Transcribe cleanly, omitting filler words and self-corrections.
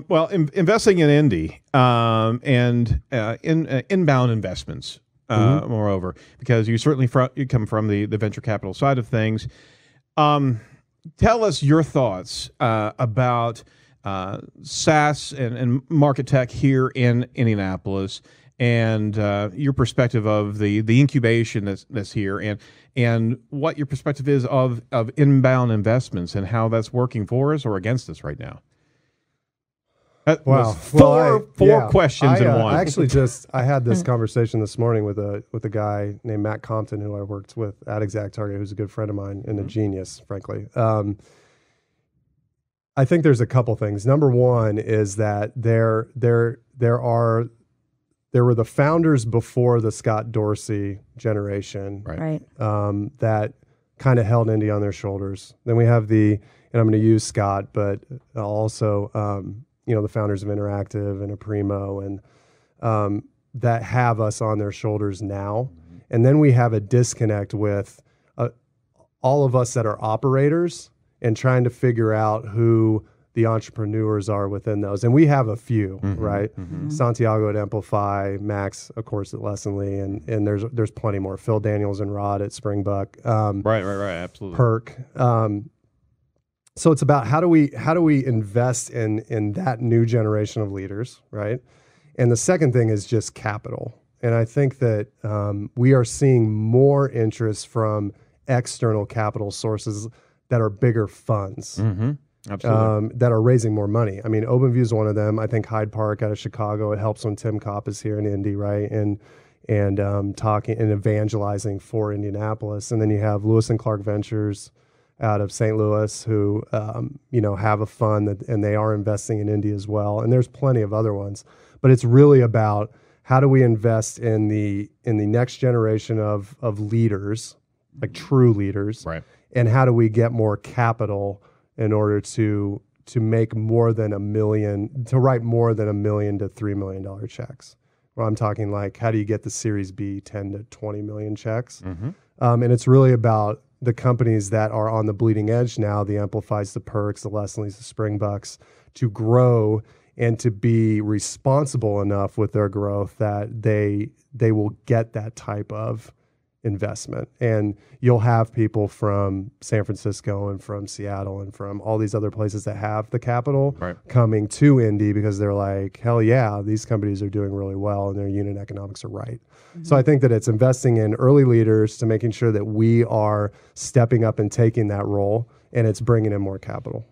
Well, investing in Indy and inbound investments, moreover, because you certainly you come from the venture capital side of things. Tell us your thoughts about SaaS and market tech here in Indianapolis, and your perspective of the incubation that's here, and what your perspective is of inbound investments and how that's working for us or against us right now. Wow, four questions in one. I had this conversation this morning with a guy named Matt Compton, who I worked with at Exact Target, who's a good friend of mine and a genius, frankly. I think there's a couple things. Number one is that there were the founders before the Scott Dorsey generation, Right. that kind of held Indy on their shoulders. Then we have and I'm going to use Scott, but also the founders of Interactive and Aprimo, and that have us on their shoulders now. Mm-hmm. And then we have a disconnect with all of us that are operators and trying to figure out who the entrepreneurs are within those. And we have a few, right? Mm-hmm. Santiago at Amplify, Max, of course, at Lessonly, and there's plenty more. Phil Daniels and Rod at Springbuck. Right, absolutely. Perk. So it's about how do we invest in that new generation of leaders, right? And the second thing is just capital. And I think that we are seeing more interest from external capital sources that are bigger funds, Absolutely. that are raising more money. I mean, OpenView is one of them. I think Hyde Park out of Chicago. It helps when Tim Kopp is here in Indy, right? And talking and evangelizing for Indianapolis. And then you have Lewis and Clark Ventures out of St. Louis, who have a fund and they are investing in Indy as well. And there's plenty of other ones, but it's really about how do we invest in the next generation of leaders, like true leaders, right? And how do we get more capital in order to make more than $1 million, to write more than $1 million to $3 million checks? Well, I'm talking like, how do you get the Series B 10 to 20 million checks? And it's really about the companies that are on the bleeding edge now, the Amplifies, the Perks, the Lessonlys, the Springbucks, to grow and to be responsible enough with their growth that they will get that type of investment. And you'll have people from San Francisco and from Seattle and from all these other places that have the capital coming to Indy because they're like, hell yeah, these companies are doing really well and their unit economics are right. So I think that it's investing in early leaders to making sure that we are stepping up and taking that role, and it's bringing in more capital.